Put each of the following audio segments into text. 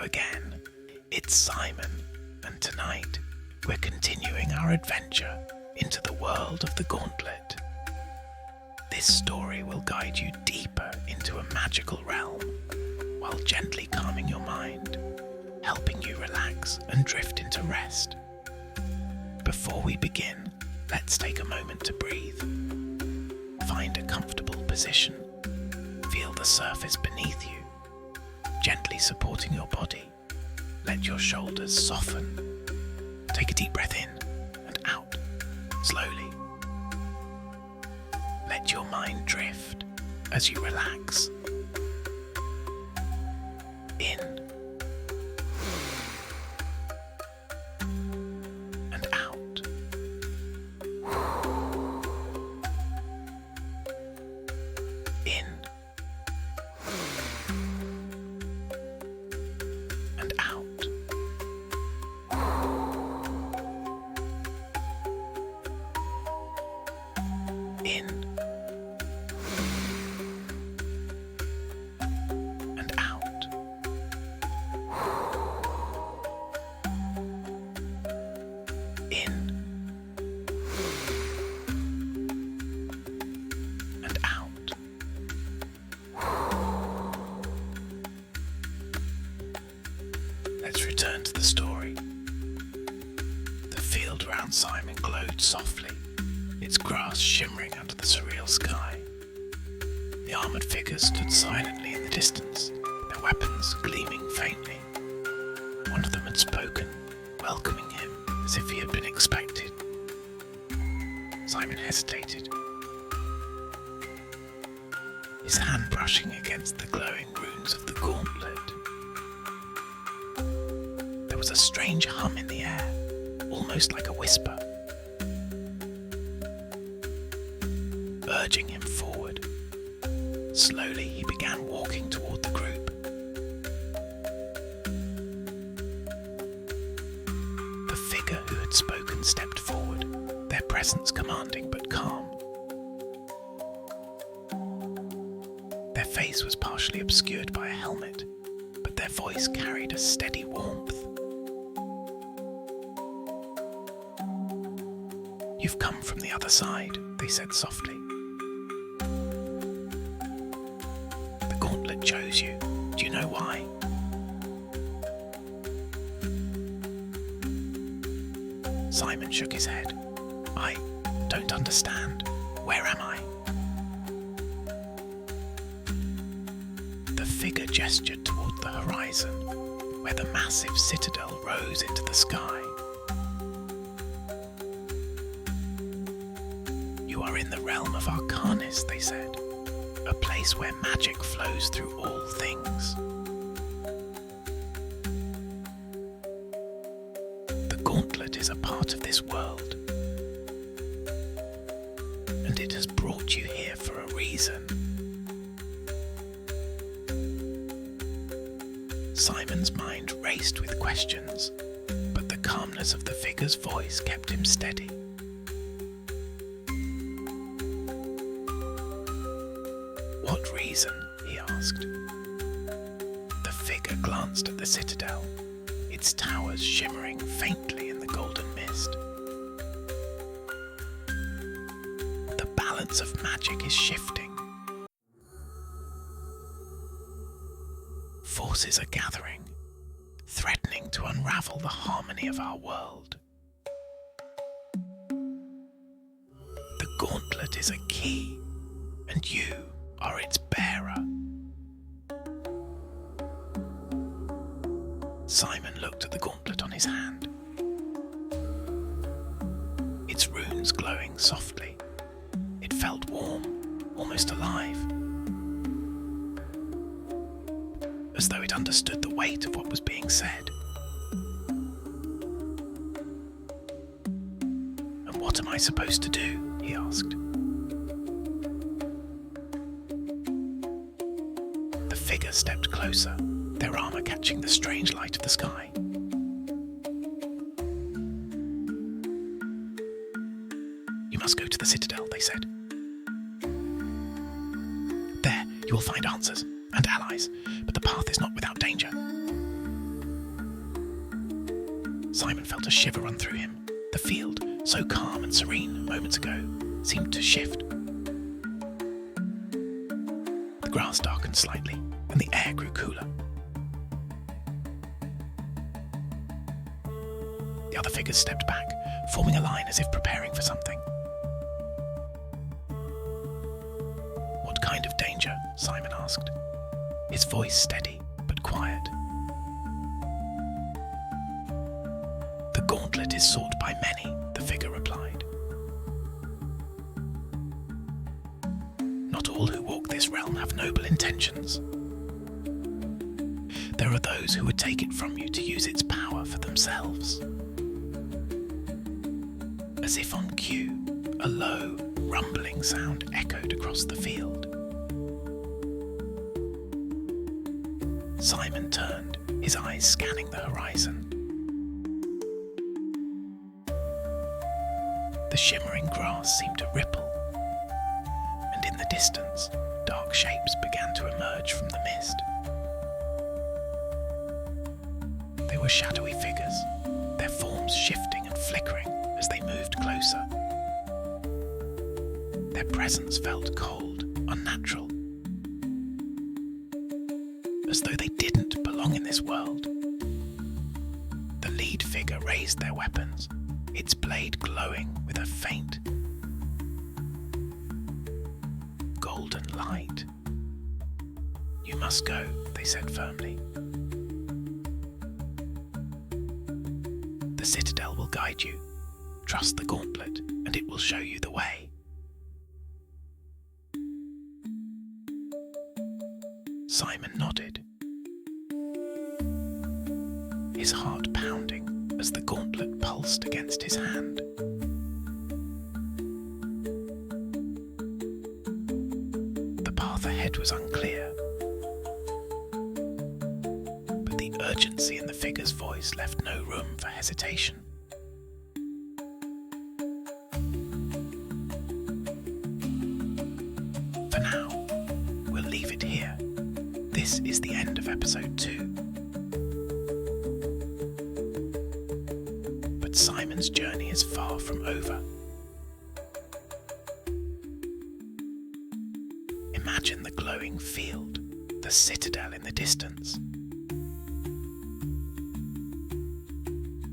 again. It's Simon, and tonight we're continuing our adventure into the world of the Gauntlet. This story will guide you deeper into a magical realm, while gently calming your mind, helping you relax and drift into rest. Before we begin, let's take a moment to breathe. Find a comfortable position. Feel the surface beneath you, gently supporting your body. Let your shoulders soften. Take a deep breath in and out, slowly. Let your mind drift as you relax. In and out. In and out. In and out. In and out. Let's return to the story. The field around Simon glowed softly, its grass shimmering under the surreal sky. The armoured figures stood silently in the distance, their weapons gleaming faintly. One of them had spoken, welcoming him as if he had been expected. Simon hesitated, his hand brushing against the glowing runes of the gauntlet. There was a strange hum in the air, almost like a whisper, urging him forward. Slowly he began walking toward the group. The figure who had spoken stepped forward, their presence commanding but calm. Their face was partially obscured by a helmet, but their voice carried a steady warmth. "You've come from the other side," they said softly. "The Gauntlet chose you. Do you know why?" Simon shook his head. "I don't understand. Where am I?" The figure gestured toward the horizon, where the massive Citadel rose into the sky. "You are in the realm of Arcanis," they said, "a place where magic flows through all things." The Gauntlet is a part of this world, and it has brought you here for a reason. Simon's mind raced with questions, but the calmness of the figure's voice kept him steady. "What reason?" he asked. The figure glanced at the Citadel, its towers shimmering faintly in the golden mist. "The balance of magic is shifting. Forces are gathering, threatening to unravel the harmony of our world. The Gauntlet is a key, and you are its bearer." Simon looked at the gauntlet on his hand, its runes glowing softly. It felt warm, almost alive, as though it understood the weight of what was being said. "And what am I supposed to do?" he asked. The figure stepped closer, their armor catching the strange light of the sky. "You must go to the Citadel," they said. "There you will find answers and allies, but the path is not without danger." Simon felt a shiver run through him. The field, so calm and serene moments ago, seemed to shift. The grass darkened slightly, and the air grew cooler. The other figures stepped back, forming a line as if preparing for something. "What kind of danger?" Simon asked, his voice steady but quiet. "The gauntlet is sought by many," the figure replied. "Not all who walk this realm have noble intentions. There are those who would take it from you to use its power for themselves." As if on cue, a low, rumbling sound echoed across the field. Simon turned, his eyes scanning the horizon. The shimmering grass seemed to ripple, and in the distance, dark shapes began to emerge from the mist. They were shadowy figures, their forms shifting and flickering as they moved closer. Their presence felt cold, unnatural, as though they didn't belong in this world. The lead figure raised their weapons, its blade glowing with a faint golden light. "You must go," they said firmly. "The Citadel will guide you. Trust the gauntlet, and it will show you the way." Simon nodded, his heart pounding as the gauntlet pulsed against his hand. The path ahead was unclear, but the urgency in the figure's voice left no room for hesitation. For now, we'll leave it here. This is the end of episode 2. But Simon's journey is far from over. Imagine the glowing field, the Citadel in the distance,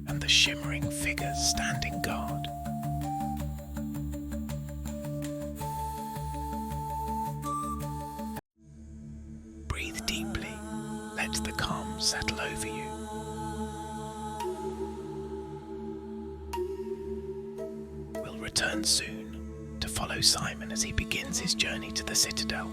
and the shimmering figures standing guard. Breathe deeply, let the calm settle over you. We'll return soon to follow Simon as he begins his journey to the Citadel.